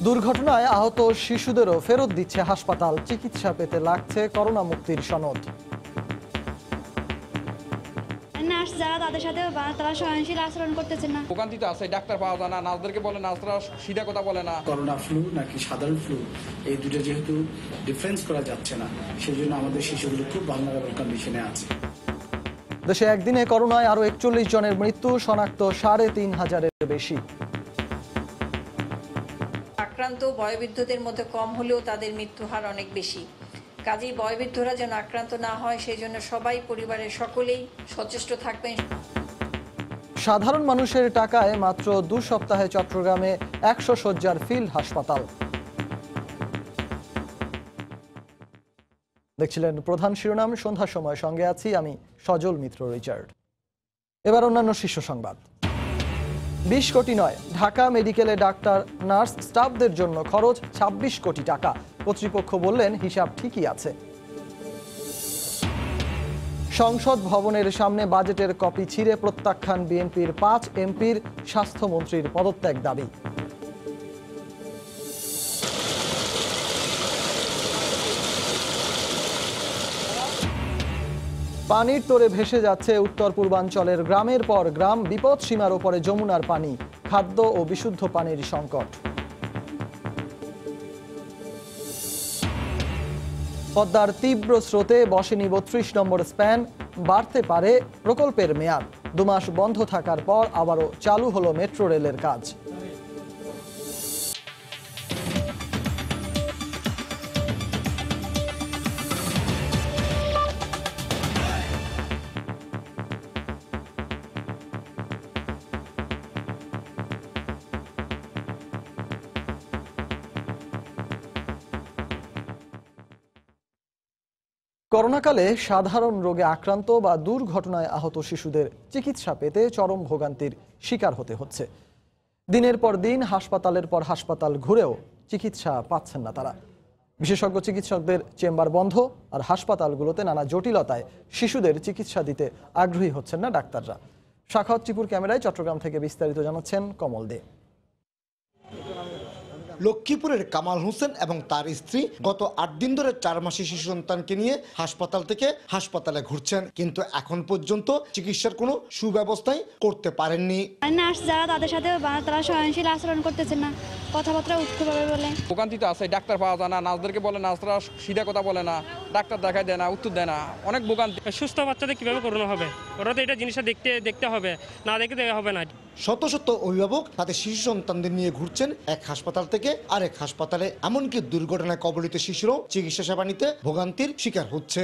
দুর্ঘটনায় আহত শিশুদেরও ফেরত দিচ্ছে হাসপাতাল, চিকিৎসা পেতে লাগছে করোনা মুক্তির সনদ। নার্স যারা তাদের সাথে তারা সহনশীল আচরণ করতেছে না। ভোগান্তিতে আছে, ডাক্তার পাওয়া যায় না, নার্সদেরকে বলে নার্সরা সিধা কথা বলে না। করোনা ফ্লু নাকি সাধারণ ফ্লু, এই দুটো যেহেতু ডিফারেন্স করা যাচ্ছে না, সেই জন্য আমাদের শিশুগুলো খুব ভালনারেবল কন্ডিশনে আছে। দেশে একদিনে করোনায় আরো 41 জনের মৃত্যু, শনাক্ত 3,500-এর বেশি। আক্রান্ত বয়োবৃদ্ধদের মধ্যে কম হলেও তাদের মৃত্যু হার অনেক বেশি। কাজেই বয়োবৃদ্ধরা যেন আক্রান্ত না হয় সেই জন্য সবাই, পরিবারের সকলেই সচেষ্ট থাকবেন। সাধারণ মানুষের টাকায় মাত্র 2 সপ্তাহে চট্টগ্রামে 100 শয্যার ফিল্ড হাসপাতাল। দেখছিলেন প্রধান শিরোনাম, সন্ধ্যার সময় সঙ্গে আছি আমি সজল মিত্র রিচার্ড। এবার অন্যান্য শীর্ষ সংবাদ। 20 কোটি নয়, ঢাকা মেডিকেলে ডাক্তার, নার্স, স্টাফদের জন্য খরচ 26 কোটি টাকা। কর্তৃপক্ষ বললেন হিসাব ঠিকই আছে। সংসদ ভবনের সামনে বাজেটের কপি ছিঁড়ে প্রত্যাখ্যান বিএনপির 5 এমপির, স্বাস্থ্যমন্ত্রীর পদত্যাগ দাবি। পানির তোরে ভেসে যাচ্ছে উত্তর পূর্বাঞ্চলের গ্রামের পর গ্রাম, বিপদ সীমার ওপরে যমুনার পানি, খাদ্য ও বিশুদ্ধ পানির সংকট। পদ্মার তীব্র স্রোতে বসেনি 32 নম্বর স্প্যান, বাড়তে পারে প্রকল্পের মেয়াদ। 2 মাস বন্ধ থাকার পর আবারও চালু হলো মেট্রো রেলের কাজ। করোনাকালে সাধারণ রোগে আক্রান্ত বা দুর্ঘটনায় আহত শিশুদের চিকিৎসা পেতে চরম ভোগান্তির শিকার হতে হচ্ছে। দিনের পর দিন হাসপাতালের পর হাসপাতাল ঘুরেও চিকিৎসা পাচ্ছেন না তারা। বিশেষজ্ঞ চিকিৎসকদের চেম্বার বন্ধ, আর হাসপাতালগুলোতে নানা জটিলতায় শিশুদের চিকিৎসা দিতে আগ্রহী হচ্ছেন না ডাক্তাররা। সাখাওয়াত টিপুর ক্যামেরায় চট্টগ্রাম থেকে বিস্তারিত জানাচ্ছেন কমল দে। লক্ষ্মীপুরের কামাল হোসেন এবং তার স্ত্রী গত 8 দিন ধরে 4 মাসের শিশু সন্তানকে নিয়ে হাসপাতাল থেকে হাসপাতালে ঘুরছেন, কিন্তু এখন পর্যন্ত চিকিৎসার কোনো সুব্যবস্থাই করতে পারেননি। নার্স যারা তাদের সাথে তারা সহনশীল আচরণ করতেছে না, কথাবার্তা উৎকোভাবে বলে। ভোগান্তিতে আছে, ডাক্তার পাওয়া যায় না, নার্সদেরকে বলে নার্সরা সিধা কথা বলে না, ডাক্তার দেখায় দেয় না, উত্তর দেয় না, অনেক ভোগান্তি। সুস্থ বাচ্চাদের কিভাবে করোনা হবে, ওরা তো এটা জিনিসটা দেখতে হবে, না দেখতে হবে না। শত শত অভিভাবক তাদের শিশু সন্তানদের নিয়ে ঘুরছেন এক হাসপাতাল থেকে আরেক হাসপাতালে, এমনকি দুর্ঘটনায় কবলিত শিশুরও চিকিৎসা সেবা নিতে ভোগান্তির শিকার হচ্ছে।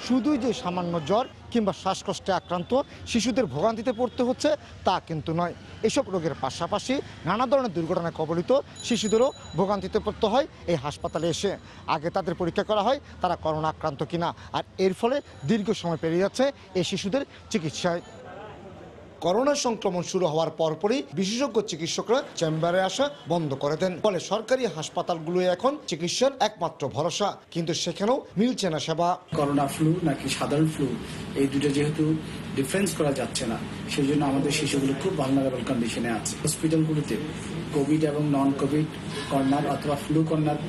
শুধুই যে সামান্য জ্বর কিংবা শ্বাসকষ্টে আক্রান্ত শিশুদের ভোগান্তিতে পড়তে হচ্ছে তা কিন্তু নয়। এসব রোগের পাশাপাশি নানা ধরনের দুর্ঘটনায় কবলিত শিশুদেরও ভোগান্তিতে পড়তে হয় এই হাসপাতালে এসে। আগে তাদের পরীক্ষা করা হয় তারা করোনা আক্রান্ত কিনা, আর এর ফলে দীর্ঘ সময় পেরিয়ে যাচ্ছে এই শিশুদের চিকিৎসায়। করোনা সংক্রমণ শুরু হওয়ার পরপরই বিশেষজ্ঞ চিকিৎসকরা চেম্বারে আসা বন্ধ করে দেন। ফলে সরকারি হাসপাতালগুলো এখন চিকিৎসার একমাত্র ভরসা, কিন্তু সেখানেও মিলছে না সেবা। করোনা ফ্লু নাকি সাধারণ ফ্লু, এই দুটো যেহেতু ডিফারেন্স করা যাচ্ছে না, সেই জন্য আমাদের শিশুগুলো খুব ভালনারেবল কন্ডিশনে আছে। হসপিটালগুলোতে কোভিড এবং নন কোভিড কর্নার অথবা ফ্লু কর্নার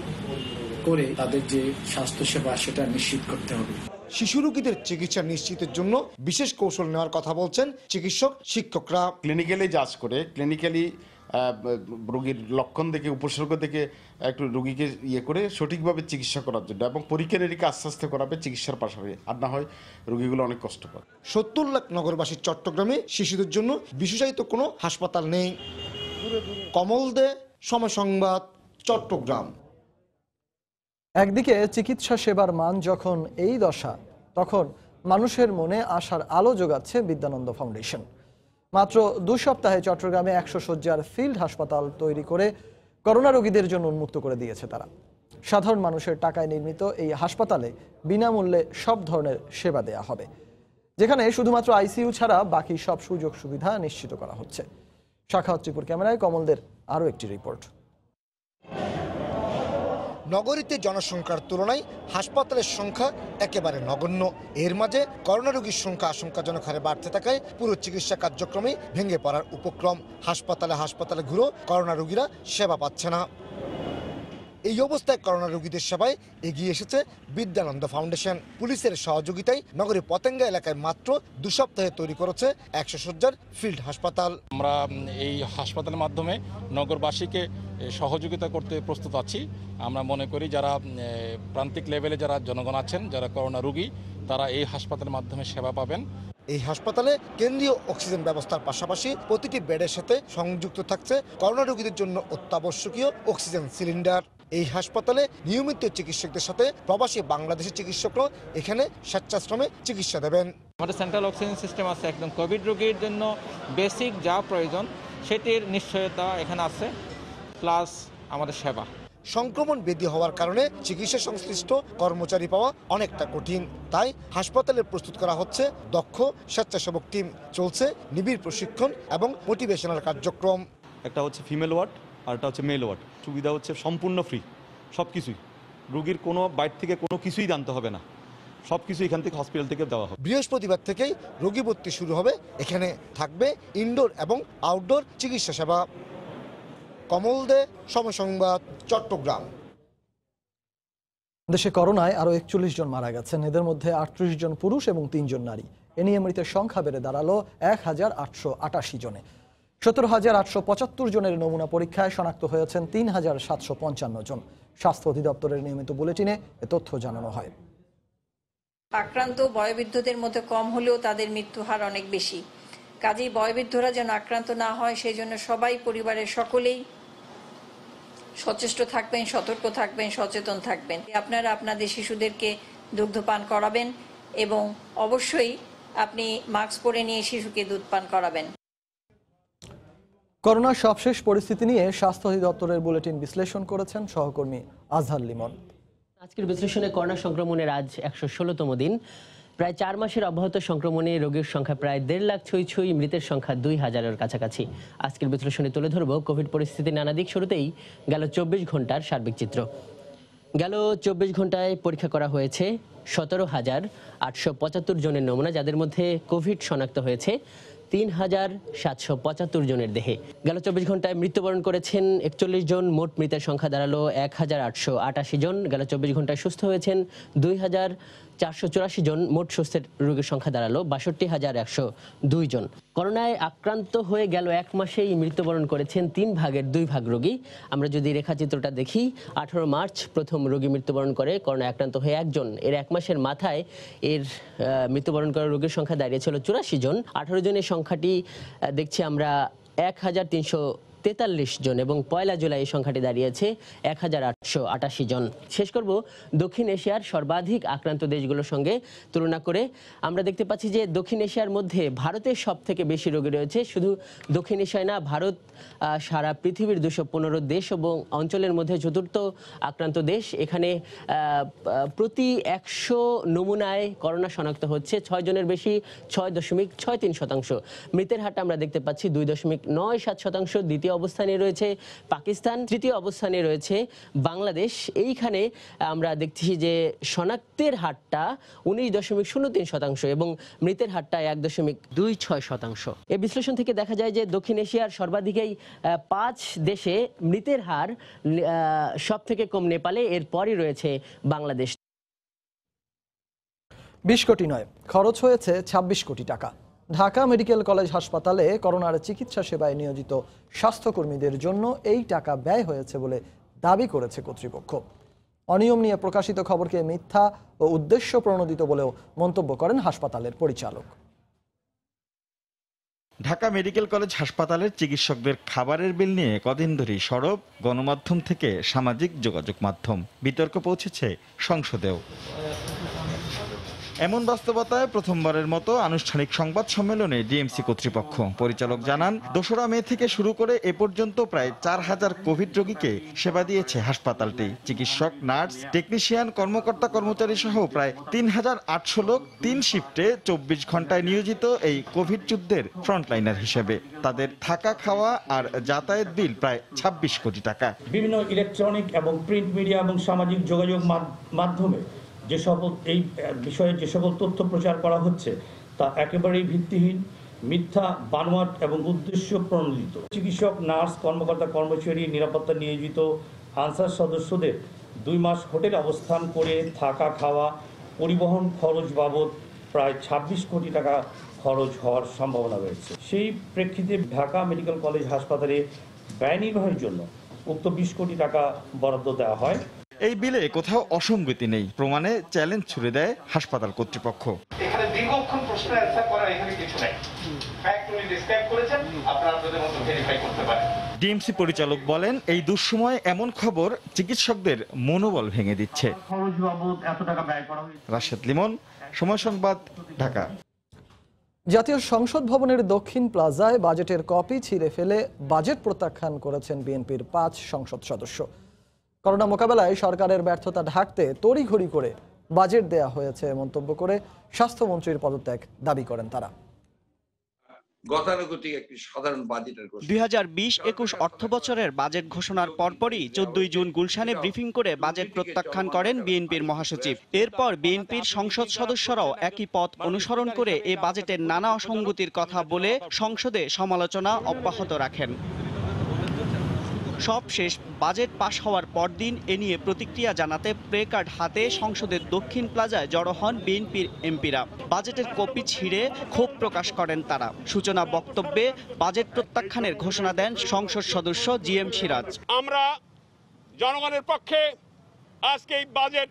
করে তাদের যে স্বাস্থ্যসেবা সেটা নিশ্চিত করতে হবে। শিশু রোগীদের চিকিৎসা নিশ্চিতের জন্য বিশেষ কৌশল নেওয়ার কথা বলছেন চিকিৎসক শিক্ষকরা। ক্লিনিক্যালি জাজ করে, ক্লিনিক্যালি রোগীর লক্ষণ দেখে, উপসর্গ দেখে একটু রোগীকে করে সঠিকভাবে চিকিৎসা করার জন্য, এবং পরীক্ষা নিরীক্ষা আস্তে আস্তে করাবে চিকিৎসার পাশাপাশি, আর না হয় রোগীগুলো অনেক কষ্ট পায়। 70 লাখ নগরবাসী চট্টগ্রামে শিশুদের জন্য বিশেষায়িত কোনো হাসপাতাল নেই। কমল দে, সময় সংবাদ, চট্টগ্রাম। একদিকে চিকিৎসা সেবার মান যখন এই দশা, তখন মানুষের মনে আশার আলো যোগাচ্ছে বিদ্যানন্দ ফাউন্ডেশন। মাত্র 2 সপ্তাহে চট্টগ্রামে 100 শয্যার ফিল্ড হাসপাতাল তৈরি করে করোনা রোগীদের জন্য উন্মুক্ত করে দিয়েছে তারা। সাধারণ মানুষের টাকায় নির্মিত এই হাসপাতালে বিনামূল্যে সব ধরনের সেবা দেয়া হবে, যেখানে শুধুমাত্র আইসিইউ ছাড়া বাকি সব সুযোগ সুবিধা নিশ্চিত করা হচ্ছে। সাখাওয়াত টিপুর ক্যামেরায় কমলদের আরও একটি রিপোর্ট। নগরীতে জনসংখ্যার তুলনায় হাসপাতালের সংখ্যা একেবারে নগণ্য। এর মাঝে করোনা রোগীর সংখ্যা আশঙ্কাজনক হারে বাড়তে থাকায় পুরো চিকিৎসা কার্যক্রমে ভেঙে পড়ার উপক্রম। হাসপাতালে ঘুরেও করোনা রোগীরা সেবা পাচ্ছে না। এই অবস্থায় করোনা রোগীদের সেবায় এগিয়ে এসেছে বিদ্যানন্দ ফাউন্ডেশন। পুলিশের সহযোগিতায় নগরীর পতেঙ্গা এলাকায় মাত্র 2 সপ্তাহে তৈরি করেছে 100 শয্যার ফিল্ড হাসপাতাল। আমরা এই হাসপাতালের মাধ্যমে নগরবাসীকে সহযোগিতা করতে প্রস্তুত আছি। আমরা মনে করি যারা প্রান্তিক লেভেলে যারা জনগণ আছেন, যারা করোনা রোগী, তারা এই হাসপাতালের মাধ্যমে সেবা পাবেন। এই হাসপাতালে কেন্দ্রীয় অক্সিজেন ব্যবস্থার পাশাপাশি প্রতিটি বেডের সাথে সংযুক্ত থাকছে করোনা রোগীদের জন্য অত্যাবশ্যকীয় অক্সিজেন সিলিন্ডার। এই হাসপাতালে নিয়মিত চিকিৎসকদের সাথে প্রবাসী বাংলাদেশি চিকিৎসকরা এখানে স্বেচ্ছাশ্রমে চিকিৎসা দেবেন। আমাদের সেন্ট্রাল অক্সিজেন সিস্টেম আছে, একদম কোভিড রোগীর জন্য বেসিক যা প্রয়োজন সেটির নিশ্চয়তা এখানে আছে, প্লাস আমাদের সেবা। সংক্রমণ বৃদ্ধি হওয়ার কারণে চিকিৎসা সংশ্লিষ্ট কর্মচারী পাওয়া অনেকটা কঠিন। তাই হাসপাতালে প্রস্তুত করা হচ্ছে দক্ষ স্বেচ্ছাসেবক টিম। চলছে নিবিড় প্রশিক্ষণ এবং মোটিভেশনাল কার্যক্রম। একটা হচ্ছে ফিমেল ওয়ার্ড আর একটা হচ্ছে মেল ওয়ার্ড। সুবিধা হচ্ছে সম্পূর্ণ ফ্রি, সব কিছুই। রোগীর কোনো বাইরে থেকে কোনো কিছুই জানতে হবে না, সব কিছু এখান থেকে হসপিটাল থেকে দেওয়া হবে। বৃহস্পতিবার থেকেই রোগী ভর্তি শুরু হবে। এখানে থাকবে ইনডোর এবং আউটডোর চিকিৎসা সেবা। কমল দে, সময় সংবাদ, চট্টগ্রাম। দেশে করোনায় আরও 41 জন মারা গেছেন। এদের মধ্যে 38 জন পুরুষ এবং 3 জন নারী। এ নিয়ে মৃতের সংখ্যা বেড়ে দাঁড়ালো 1888 জনে। 17,875 জনের নমুনা পরীক্ষায় শনাক্ত হয়েছেন 3,755 জন। স্বাস্থ্য অধিদপ্তরের নিয়মিত বুলেটিনে এ তথ্য জানানো হয়। আক্রান্ত বয়োবৃদ্ধদের মধ্যে কম হলেও তাদের মৃত্যুর হার অনেক বেশি। কাজেই বয়োবৃদ্ধরা যেন আক্রান্ত না হয় সেই জন্য সবাই পরিবারের সকলেই সচেষ্ট থাকবেন, সতর্ক থাকবেন, সচেতন থাকবেন। আপনারা আপনাদের শিশুদেরকে দুগ্ধ পান করাবেন এবং অবশ্যই আপনি মাস্ক পরে নিয়ে শিশুকে দুধ পান করাবেন। করোনার সবশেষ পরিস্থিতি নিয়ে স্বাস্থ্য অধিদপ্তরের বুলেটিন বিশ্লেষণ করেছেন সহকর্মী আজহার লিমন। আজকের বিশ্লেষণে করোনা সংক্রমণের আজ 116তম দিন। প্রায় 4 মাসের অব্যাহত সংক্রমণে রোগীর সংখ্যা প্রায় 1.5 লাখ ছুঁই, মৃতের সংখ্যা 2000-এর কাছাকাছি। আজকের বিশ্লেষণে তুলে ধরব কোভিড পরিস্থিতির নানা দিক। শুরুতেই গেল 24 ঘন্টার সার্বিক চিত্র। গেল 24 ঘন্টায় পরীক্ষা করা হয়েছে 17,875 জনের নমুনা, যাদের মধ্যে কোভিড শনাক্ত হয়েছে 3,775 জনের দেহে। গেল 24 ঘন্টায় মৃত্যুবরণ করেছেন 41 জন। মোট মৃতের সংখ্যা দাঁড়ালো 1,888 জন। গেল 24 ঘন্টায় সুস্থ হয়েছেন 2,484 জন। মোট সুস্থের রোগীর সংখ্যা দাঁড়ালো 62,102 জন। করোনায় আক্রান্ত হয়ে গেল 1 মাসেই মৃত্যুবরণ করেছেন 3 ভাগের 2 ভাগ রোগী। আমরা যদি রেখাচিত্রটা দেখি, 18 মার্চ প্রথম রোগী মৃত্যুবরণ করে করোনায় আক্রান্ত হয়ে 1 জন। এর 1 মাসের মাথায় এর মৃত্যুবরণ করা রোগীর সংখ্যা দাঁড়িয়েছিল 84 জন। 18 জনের সংখ্যাটি দেখছি আমরা 1,343 জন এবং 1 জুলাই এই সংখ্যাটি দাঁড়িয়েছে 1,888 জন। শেষ করব দক্ষিণ এশিয়ার সর্বাধিক আক্রান্ত দেশগুলোর সঙ্গে তুলনা করে। আমরা দেখতে পাচ্ছি যে দক্ষিণ এশিয়ার মধ্যে ভারতের সব থেকে বেশি রোগী রয়েছে। শুধু দক্ষিণ এশিয়ায় না, ভারত সারা পৃথিবীর 215 দেশ এবং অঞ্চলের মধ্যে 4র্থ আক্রান্ত দেশ। এখানে প্রতি 100 নমুনায় করোনা শনাক্ত হচ্ছে 6 জনের বেশি, 6.63%। মৃতের হারটা আমরা দেখতে পাচ্ছি 2.97%। দ্বিতীয় অবস্থানে রয়েছে পাকিস্তান, তৃতীয় অবস্থানে রয়েছে বাংলাদেশ। এইখানে আমরা দেখছি যে শনাক্তের হারটা 19.03% এবং মৃতের হারটা 1.26%। এই বিশ্লেষণ থেকে দেখা যায় যে দক্ষিণ এশিয়ার সর্বাধিকই 5 দেশে মৃতের হার সব থেকে কম নেপালে, এরপরই রয়েছে বাংলাদেশ। 20 কোটি নয়, খরচ হয়েছে 26 কোটি টাকা। ঢাকা মেডিকেল কলেজ হাসপাতালে করোনার চিকিৎসা সেবায় নিয়োজিত স্বাস্থ্যকর্মীদের জন্য এই টাকা ব্যয় হয়েছে বলে দাবি করেছে কর্তৃপক্ষ। অনিয়ম নিয়ে প্রকাশিত খবরকে মিথ্যা ও উদ্দেশ্য প্রণোদিত বলেও মন্তব্য করেন হাসপাতালের পরিচালক। ঢাকা মেডিকেল কলেজ হাসপাতালের চিকিৎসকদের খাবারের বিল নিয়ে কদিন ধরেই সরব গণমাধ্যম থেকে সামাজিক যোগাযোগ মাধ্যম। বিতর্ক পৌঁছেছে সংসদেও। এমন বাস্তবতায় প্রথমবারের মতো আনুষ্ঠানিক সংবাদ সম্মেলনে ডিএমসি কর্তৃপক্ষ পরিচালক জানান ২রা মে থেকে শুরু করে এ পর্যন্ত প্রায় ৪,০০০ কোভিড রোগীকে সেবা দিয়েছে হাসপাতালটি। চিকিৎসক, নার্স, টেকনিশিয়ান, কর্মকর্তা কর্মচারী সহ প্রায় ৩,৮০০ লোক ৩ শিফটে ২৪ ঘন্টায় নিয়োজিত এই কোভিড যুদ্ধের ফ্রন্টলাইনার হিসেবে। তাদের থাকা, খাওয়া আর যাতায়াত বিল প্রায় ২৬ কোটি টাকা। বিভিন্ন ইলেকট্রনিক এবং প্রিন্ট মিডিয়া এবং সামাজিক যোগাযোগ মাধ্যমে যে সকল এই বিষয়ে যে সকল তথ্য প্রচার করা হচ্ছে তা একেবারেই ভিত্তিহীন, মিথ্যা, বানোয়াট এবং উদ্দেশ্য প্রণোদিত। চিকিৎসক, নার্স, কর্মকর্তা কর্মচারী, নিরাপত্তা নিয়োজিত আনসার সদস্যদের ২ মাস হোটেলে অবস্থান করে থাকা, খাওয়া, পরিবহন খরচ বাবদ প্রায় ২৬ কোটি টাকা খরচ হওয়ার সম্ভাবনা রয়েছে। সেই প্রেক্ষিতে ঢাকা মেডিকেল কলেজ হাসপাতালে ব্যয় নির্বাহের জন্য উক্ত ২০ কোটি টাকা বরাদ্দ দেওয়া হয়। এই বিলে কোথাও অসঙ্গতি নেই, প্রমাণে চ্যালেঞ্জ ছুড়ে দেয় হাসপাতাল কর্তৃপক্ষ। এখানে দীর্ঘক্ষণ প্রশ্নের অ্যানসার করা এখানে কিছু নাই, ফ্যাক্ট উনি ডেসক্রাইব করেছেন, আপনারা আপনাদের মতো ভেরিফাই করতে পারেন। ডিএমসি পরিচালক বলেন, এই দুঃসময়ে এমন খবর চিকিৎসকদের মনোবল ভেঙে দিচ্ছে। খরচ বাবদ এত টাকা ব্যয় করা হয়েছে। রাশেদ লিমন, সময় সংবাদ, ঢাকা। জাতীয় সংসদ ভবনের দক্ষিণ প্লাজায় বাজেটের কপি ছিঁড়ে ফেলে বাজেট প্রত্যাখ্যান করেছেন বিএনপির ৫ সংসদ সদস্য। করোনা মোকাবেলায় সরকারের ব্যর্থতা ঢাকতে তড়িঘড়ি করে বাজেট দেয়া হয়েছে মন্তব্য করে স্বাস্থ্যমন্ত্রীর পদত্যাগ দাবি করেন তারা। গতানুগতিক একটি সাধারণ বাজেটের ২০২০-২১ অর্থবছরের বাজেট ঘোষণার পরপরই ১৪ জুন গুলশানে ব্রিফিং করে বাজেট প্রত্যাখ্যান করেন বিএনপির মহাসচিব। এরপর বিএনপির সংসদ সদস্যরাও একই পথ অনুসরণ করে এ বাজেটের নানা অসঙ্গতির কথা বলে সংসদে সমালোচনা অব্যাহত রাখেন। সব শেষ বাজেট পাশ হওয়ার পরদিন এ নিয়ে প্রতিক্রিয়া জানাতে প্লে কার্ড হাতে সংসদের দক্ষিণ প্লাজায় জড়ো হন বিএনপির এমপিরা। বাজেটের কপি ছিঁড়ে ক্ষোভ প্রকাশ করেন তারা। সূচনা বক্তব্যে বাজেট প্রত্যাখ্যানের ঘোষণা দেন সংসদ সদস্য জিএম সিরাজ। আমরা জনগণের পক্ষে আজকে এই বাজেট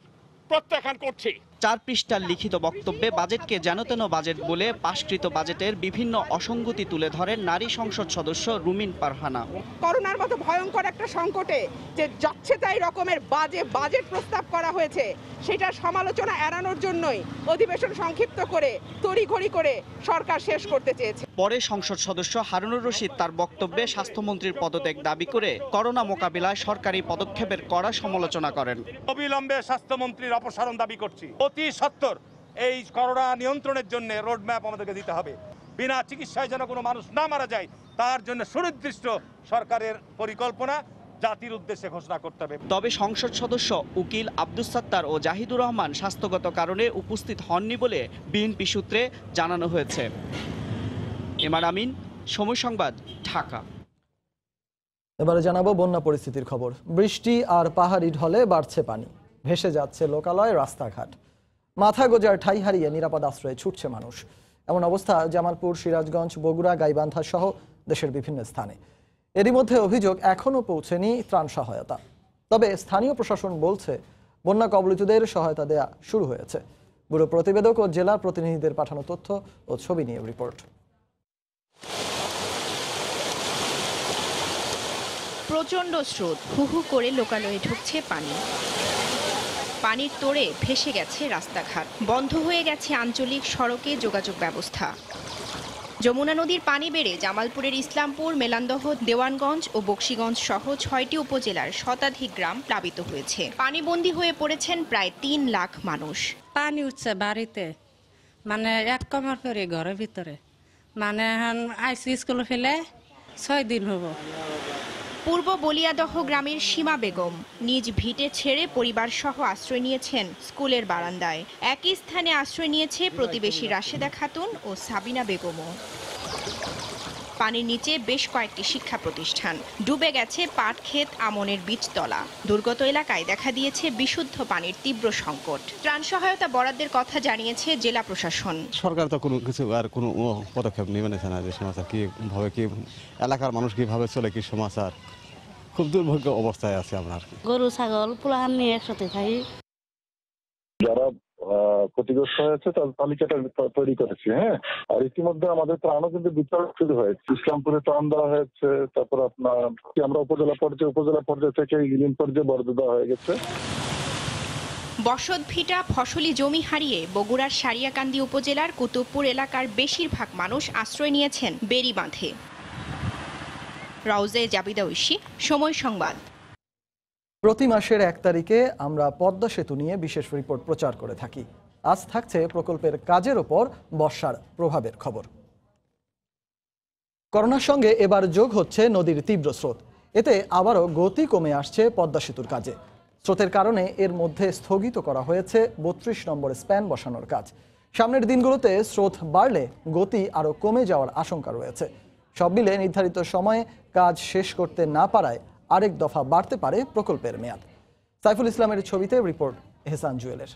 প্রত্যাখ্যান করছি। ৪ পৃষ্ঠার লিখিত বক্তব্যে বাজেটকে যেনতেন বাজেট বলে পাশকৃত বাজেটের বিভিন্ন অসঙ্গতি তুলে ধরেন নারী সংসদ সদস্য রুমিন পারহানা। করোনার মতো ভয়ঙ্কর একটা সংকটে যে যাচ্ছে তাই রকমের বাজেট প্রস্তাব করা হয়েছে, সেটা সমালোচনা এড়ানোর জন্যই অধিবেশন সংক্ষিপ্ত করে তড়িঘড়ি করে সরকার শেষ করতে চেয়েছে। পরে সংসদ সদস্য হারুনুর রশিদ তার বক্তব্যে স্বাস্থ্যমন্ত্রীর পদত্যাগ দাবি করে করোনা মোকাবিলায় সরকারি পদক্ষেপের কড়া সমালোচনা করেন। অবিলম্বে স্বাস্থ্যমন্ত্রীর অপসারণ দাবি করছি। অতি সত্বর এই করোনা নিয়ন্ত্রণের জন্য রোডম্যাপ আমাদেরকে দিতে হবে। বিনা চিকিৎসায় যেন কোনো মানুষ না মারা যায় তার জন্য সুনির্দিষ্ট সরকারের পরিকল্পনা জাতির উদ্দেশ্যে ঘোষণা করতে হবে। তবে সংসদ সদস্য উকিল আব্দুস সাত্তার ও জাহিদুর রহমান স্বাস্থ্যগত কারণে উপস্থিত হননি বলে বিএনপি সূত্রে জানানো হয়েছে। এমআর আমিন, সময় সংবাদ, ঢাকা। এবারে জানাবো বন্যা পরিস্থিতির খবর। বৃষ্টি আর পাহাড়ি ঢলে বাড়ছে পানি, ভেসে যাচ্ছে লোকালয়, রাস্তাঘাট। মাথা গোজার ঠাঁই হারিয়ে নিরাপদ আশ্রয়ে ছুটছে মানুষ। এমন অবস্থা জামালপুর, সিরাজগঞ্জ, বগুড়া, গাইবান্ধা সহ দেশের বিভিন্ন স্থানে। এরই মধ্যে অভিযোগ এখনও পৌঁছেনি ত্রাণ সহায়তা। তবে স্থানীয় প্রশাসন বলছে বন্যা কবলিতদের সহায়তা দেয়া শুরু হয়েছে। ব্যুরো প্রতিবেদক ও জেলা প্রতিনিধিদের পাঠানো তথ্য ও ছবি নিয়ে রিপোর্ট। প্রচণ্ড স্রোত, হু হু করে লোকালয়ে ঢুকছে পানি। পানির তোড়ে ভেসে গেছে রাস্তাঘাট, বন্ধ হয়ে গেছে আঞ্চলিক সড়কে যোগাযোগ ব্যবস্থা। যমুনা নদীর পানি বেড়ে জামালপুরের ইসলামপুর, মেলান্দহ, দেওয়ানগঞ্জ ও বকশীগঞ্জ সহ ৬টি উপজেলার শতাধিক গ্রাম প্লাবিত হয়েছে। পানিবন্দী হয়ে পড়েছেন প্রায় ৩ লাখ মানুষ। পানি উঠছে বাড়িতে, মানে ১ কমার পরে ঘরের ভিতরে, মানে আইসি স্কুল ফেলে ৬ দিন হব। পূর্ব বলিয়াদহ গ্রামের সীমা বেগম নিজ ভিটে ছেড়ে পরিবার সহ আশ্রয় নিয়েছেন স্কুলের বারান্দায়। একই স্থানে আশ্রয় নিয়েছে প্রতিবেশী রাশেদা খাতুন ও সাবিনা বেগমও। পানির নিচে বেশ কয়েকটি শিক্ষা প্রতিষ্ঠান, ডুবে গেছে পাট ক্ষেত, আমনের বীজতলা। দুর্গত এলাকায় দেখা দিয়েছে বিশুদ্ধ পানির তীব্র সংকট। ত্রাণ সহায়তা বরাদ্দের কথা জানিয়েছে জেলা প্রশাসন। সরকার তো কোনো কিছু আর কোনো পদক্ষেপ নেবে না, যে সমাচার কিভাবে কি এলাকার মানুষ কিভাবে চলে, কি সমাচার, খুব দুর্ভাগ্য অবস্থায় আছে আমরা। গরু ছাগল পোলাহান নিয়ে একসাথে থাকি। যারা ক্ষতিগ্রস্ত হয়েছে তার তালিকাটা তৈরি করেছি। হ্যাঁ, আর ইতিমধ্যে আমাদের ত্রাণও কিন্তু বিতরণ শুরু হয়েছে। ইসলামপুরে ত্রাণ দেওয়া হয়েছে, তারপর আপনার আমরা উপজেলা পর্যায়ে থেকে ইউনিয়ন পর্যায়ে বরাদ্দ দেওয়া হয়ে গেছে। বসতভিটা ফসলি জমি হারিয়ে বগুড়ার সারিয়াকান্দি উপজেলার কুতুবপুর এলাকার বেশিরভাগ মানুষ আশ্রয় নিয়েছেন বেড়ি বাঁধে। রাউজে জাবিদা ঐশী, সময় সংবাদ। প্রতি মাসের 1 তারিখে আমরা পদ্মা সেতু নিয়ে বিশেষ রিপোর্ট প্রচার করে থাকি। আজ থাকছে প্রকল্পের কাজের ওপর বর্ষার প্রভাবের খবর। করোনার সঙ্গে এবার যোগ হচ্ছে নদীর তীব্র স্রোত। এতে আবারও গতি কমে আসছে পদ্মা সেতুর কাজে। স্রোতের কারণে এর মধ্যে স্থগিত করা হয়েছে 32 নম্বর স্প্যান বসানোর কাজ। সামনের দিনগুলোতে স্রোত বাড়লে গতি আরও কমে যাওয়ার আশঙ্কা রয়েছে। সব মিলে নির্ধারিত সময়ে কাজ শেষ করতে না পারায় আরেক দফা বাড়তে পারে প্রকল্পের মেয়াদ। সাইফুল ইসলামের ছবিতে রিপোর্ট এহসান জুয়েলের।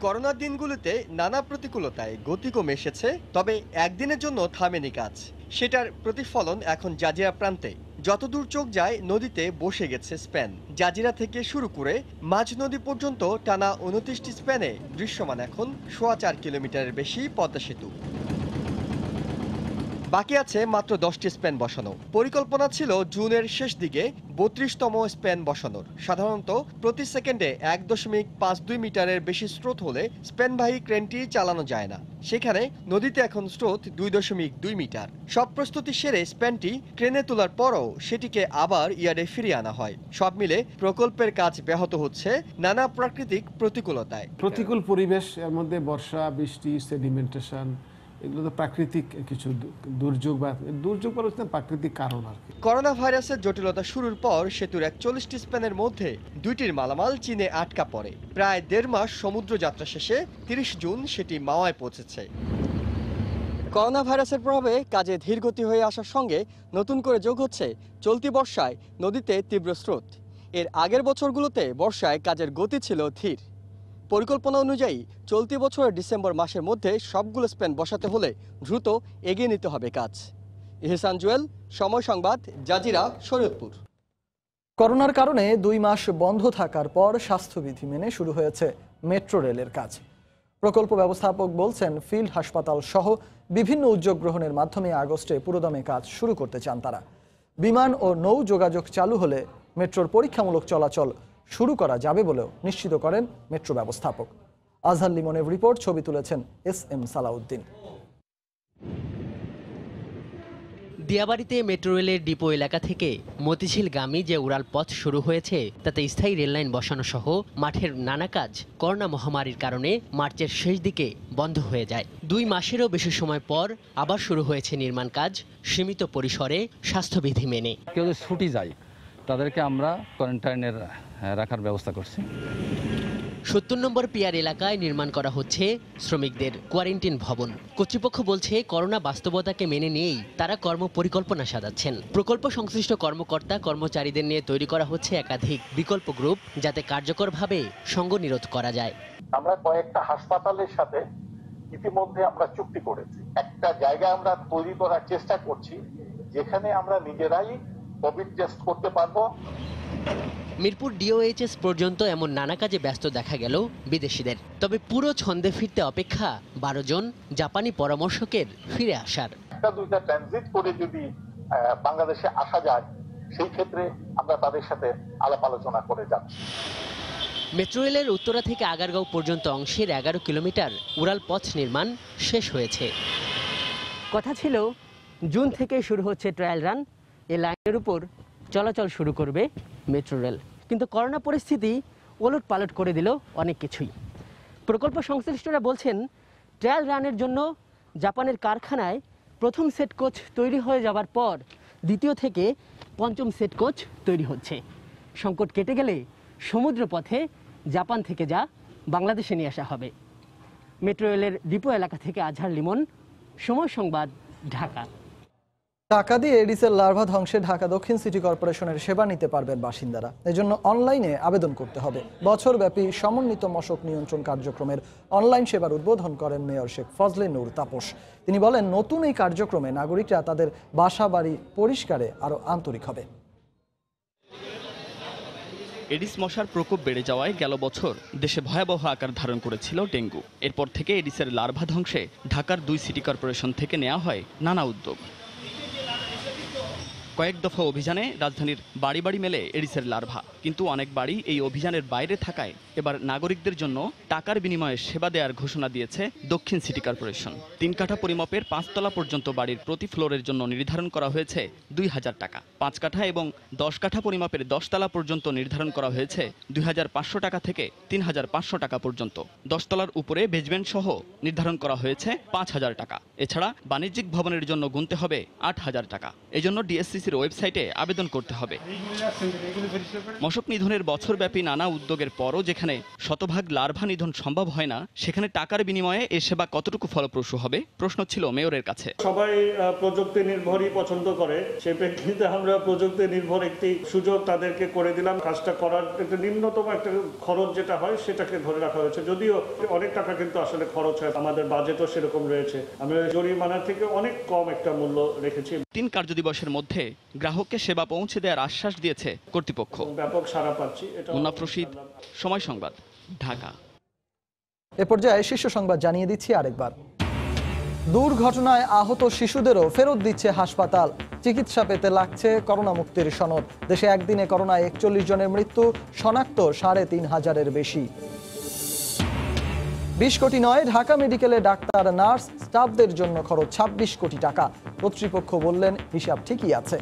করোনার দিনগুলোতে নানা প্রতিকূলতায় গতি কমে এসেছে, তবে একদিনের জন্য থামেনি কাজ। সেটার প্রতিফলন এখন জাজিরা প্রান্তে। যতদূর চোখ যায় নদীতে বসে গেছে স্প্যান। জাজিরা থেকে শুরু করে মাঝ নদী পর্যন্ত টানা 29টি স্প্যানে দৃশ্যমান এখন 4.25 কিলোমিটারের বেশি পদ্মা সেতু। বাকি আছে মাত্র 10টি স্প্যান বসানো। পরিকল্পনা ছিল জুনের শেষ দিকে 32তম স্প্যান বসানোর। সাধারণত প্রতি সেকেন্ডে 1.52 মিটারের বেশি স্রোত হলে স্প্যানবাহী ক্রেনটি চালানো যায় না। সেখানে নদীতে এখন স্রোত 2.2 মিটার। সব প্রস্তুতি সেরে স্প্যানটি ট্রেনে তোলার পরও সেটিকে আবার ইয়ার্ডে ফিরিয়ে আনা হয়। সব মিলে প্রকল্পের কাজ ব্যাহত হচ্ছে নানা প্রাকৃতিক প্রতিকূলতায়। প্রতিকূল পরিবেশ, এর মধ্যে বর্ষা, বৃষ্টি, সেডিমেন্টেশন, এগুলো তো প্রাকৃতিক কিছু দুর্যোগ বলতে প্রাকৃতিক কারণ আর কি। করোনা ভাইরাসের জটিলতা শুরুর পর সেতুর 41টি স্প্যানের মধ্যে 2টির মালামাল চীনে আটকা পড়ে। প্রায় 1.5 মাস সমুদ্র যাত্রা শেষে 30 জুন সেটি মাওয়ায় পৌঁছেছে। করোনা ভাইরাসের প্রভাবে কাজে ধীরগতি হয়ে আসার সঙ্গে নতুন করে যোগ হচ্ছে চলতি বর্ষায় নদীতে তীব্র স্রোত। এর আগের বছরগুলোতে বর্ষায় কাজের গতি ছিল ধীর। পরিকল্পনা অনুযায়ী চলতি বছরের ডিসেম্বর মাসের মধ্যে সবগুলো স্প্যান বসাতে হলে দ্রুত এগিয়ে নিতে হবে কাজ। এহসান জুয়েল, সময় সংবাদ, জাজিরা, শরীয়তপুর। করোনার কারণে 2 মাস বন্ধ থাকার পর স্বাস্থ্যবিধি মেনে শুরু হয়েছে মেট্রো রেলের কাজ। প্রকল্প ব্যবস্থাপক বলছেন, ফিল্ড হাসপাতাল সহ বিভিন্ন উদ্যোগ গ্রহণের মাধ্যমে আগস্টে পুরোদমে কাজ শুরু করতে চান তারা। বিমান ও নৌ যোগাযোগ চালু হলে মেট্রোর পরীক্ষামূলক চলাচল শুরু করা যাবে বলেও নিশ্চিত করেন মেট্রো ব্যবস্থাপক। আজহার লিমনের রিপোর্ট, ছবি তুলেছেন SM সালাউদ্দিন। দিয়াবাড়িতে মেট্রো রেলের ডিপো এলাকা থেকে মতিঝিলগামী যে উড়াল পথ শুরু হয়েছে তাতে স্থায়ী রেললাইন বসানো সহ মাঠের নানা কাজ করোনা মহামারীর কারণে মার্চের শেষ দিকে বন্ধ হয়ে যায়। 2 মাসেরও বেশি সময় পর আবার শুরু হয়েছে নির্মাণ কাজ, সীমিত পরিসরে স্বাস্থ্যবিধি মেনে। কেউ যদি ছুটি যায় তাদেরকে আমরা কোয়ারেন্টাইনের রাখার ব্যবস্থা করছি। 70 নম্বর পিয়ার এলাকায় নির্মাণ করা হচ্ছে শ্রমিকদের কোয়ারেন্টাইন ভবন। কর্তৃপক্ষ বলছে, করোনা বাস্তবতাকে মেনে নিয়েই তারা কর্মপরিকল্পনা সাজাচ্ছেন। প্রকল্প সংশ্লিষ্ট কর্মকর্তা কর্মচারীদের নিয়ে তৈরি করা হচ্ছে একাধিক বিকল্প গ্রুপ, যাতে কার্যকরভাবে সঙ্গ নিরোধ করা যায়। আমরা কয়েকটা হাসপাতালের সাথে ইতিমধ্যে আমরা চুক্তি করেছি। একটা জায়গা আমরা তৈরি করার চেষ্টা করছি যেখানে আমরা নিজেরাই কোভিড টেস্ট করতে পারবো। মিরপুর DOHS পর্যন্ত এমন নানা কাজে ব্যস্ত দেখা গেল বিদেশিদের। তবে পুরো ছন্দে ফিরতে অপেক্ষা 12 জন জাপানি পরামর্শকের ফিরে আসার। 1-2টা ট্রানজিট করে যদি বাংলাদেশে আসা যায়, সেই ক্ষেত্রে আমরা তাদের সাথে আলাপ আলোচনা করে যাচ্ছি। মেট্রো রেলের উত্তরা থেকে আগারগাঁও পর্যন্ত অংশের 11 কিলোমিটার উড়াল পথ নির্মাণ শেষ হয়েছে। কথা ছিল জুন থেকে শুরু হচ্ছে ট্রায়াল রান। এই লাইনের উপর চলাচল শুরু করবে মেট্রো রেল। কিন্তু করোনা পরিস্থিতি ওলট পালট করে দিল অনেক কিছুই। প্রকল্প সংশ্লিষ্টরা বলছেন, ট্রায়াল রানের জন্য জাপানের কারখানায় প্রথম সেট কোচ তৈরি হয়ে যাওয়ার পর দ্বিতীয় থেকে পঞ্চম সেট কোচ তৈরি হচ্ছে। সংকট কেটে গেলে সমুদ্র পথে জাপান থেকে যা বাংলাদেশে নিয়ে আসা হবে। মেট্রো রেলের ডিপো এলাকা থেকে আজহার লিমন, সময় সংবাদ, ঢাকা। টাকা দিয়ে এডিসের লার্ভা ধ্বংসে ঢাকা দক্ষিণ সিটি কর্পোরেশনের সেবা নিতে পারবেন বাসিন্দারা। এজন্য অনলাইনে আবেদন করতে হবে। বছরব্যাপী সমন্বিত মশক নিয়ন্ত্রণ কার্যক্রমের অনলাইন সেবার উদ্বোধন করেন মেয়র শেখ ফজলে নূর তাপস। তিনি বলেন, নতুন এই কার্যক্রমে নাগরিকরা তাদের বাসা বাড়ি পরিষ্কারে আরও আন্তরিক হবে। এডিস মশার প্রকোপ বেড়ে যাওয়ায় গেল বছর দেশে ভয়াবহ আকার ধারণ করেছিল ডেঙ্গু। এরপর থেকে এডিসের লার্ভা ধ্বংসে ঢাকার 2 সিটি কর্পোরেশন থেকে নেওয়া হয় নানা উদ্যোগ। কয়েক দফা অভিযানে রাজধানীর বাড়ি বাড়ি মেলে এডিসের লার্ভা, কিন্তু অনেক বাড়ি এই অভিযানের বাইরে থাকায় এবার নাগরিকদের জন্য টাকার বিনিময়ে সেবা দেওয়ার ঘোষণা দিয়েছে দক্ষিণ সিটি কর্পোরেশন। ৩ কাঠা পরিমাপের 5 তলা পর্যন্ত বাড়ির প্রতি ফ্লোরের জন্য নির্ধারণ করা হয়েছে ২,০০০ টাকা। 5 কাঠা এবং 10 কাঠা পরিমাপের 10 তলা পর্যন্ত নির্ধারণ করা হয়েছে ২,৫০০ টাকা থেকে ৩,৫০০ টাকা পর্যন্ত। 10 তলার উপরে বেজমেন্ট সহ নির্ধারণ করা হয়েছে ৫,০০০ টাকা। এছাড়া বাণিজ্যিক ভবনের জন্য গুনতে হবে ৮,০০০ টাকা। এজন্য ডিএসসিসির ওয়েবসাইটে আবেদন করতে হবে। মশক নিধনের বছরব্যাপী নানা উদ্যোগের পরও যেখানে শতভাগ লার্ভা নিধন সম্ভব হয় না, সেখানে টাকার বিনিময়ে এ সেবা কতটুকু ফলপ্রসূ হবে প্রশ্ন ছিল মেয়রের কাছে। সবাই প্রযুক্তি নির্ভরই পছন্দ করে, সেই প্রেক্ষিতে আমরা প্রযুক্তি নির্ভর একটি সুযোগ তাদেরকে করে দিলাম। কাজটা করার একটা নিম্নতম একটা খরচ যেটা হয় সেটাকে ধরে রাখা হয়েছে, যদিও অনেক টাকা কিন্তু আসলে খরচ হয়, আমাদের বাজেটও সেরকম রয়েছে। আমরা জরিমানা থেকে অনেক কম একটা মূল্য রেখেছি। 3 কার্যদিবসের মধ্যে গ্রাহককে সেবা পৌঁছে দেওয়ার আশ্বাস দিয়েছে কর্তৃপক্ষ। ব্যাপক সাড়া পাচ্ছি। মুন্নাফ রশিদ, সময় সংবাদ, ঢাকা। এ পর্যায়ে শীর্ষ সংবাদ জানিয়ে দিচ্ছি আরেকবার। দুর্ঘটনায় আহত শিশুদেরও ফেরত দিচ্ছে হাসপাতাল। চিকিৎসা পেতে লাগছে করোনা মুক্তির সনদ। দেশে একদিনে করোনায় 41 জনের মৃত্যু, শনাক্ত ৩৫০০-এর বেশি। 20 কোটি নয়, ঢাকা মেডিকেলে ডাক্তার, নার্স, স্টাফদের জন্য খরচ 26 কোটি টাকা। কর্তৃপক্ষ বললেন হিসাব ঠিকই আছে।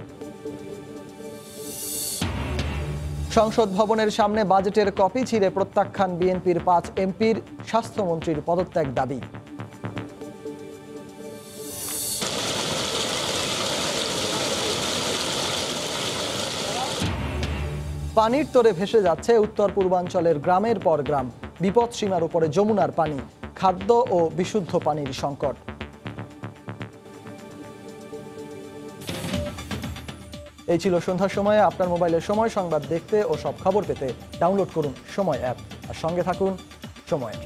সংসদ ভবনের সামনে বাজেটের কপি ছিঁড়ে প্রত্যাখ্যান বিএনপির 5 এমপির, স্বাস্থ্যমন্ত্রীর পদত্যাগ দাবি। পানির তোরে ভেসে যাচ্ছে উত্তর পূর্বাঞ্চলের গ্রামের পর গ্রাম। বিপদ সীমার উপরে যমুনার পানি, খাদ্য ও বিশুদ্ধ পানির সংকট। এই ছিল সন্ধ্যার সময়ে আপনার মোবাইলের সময় সংবাদ দেখতে ও সব খবর পেতে ডাউনলোড করুন সময় অ্যাপ আর সঙ্গে থাকুন সময়।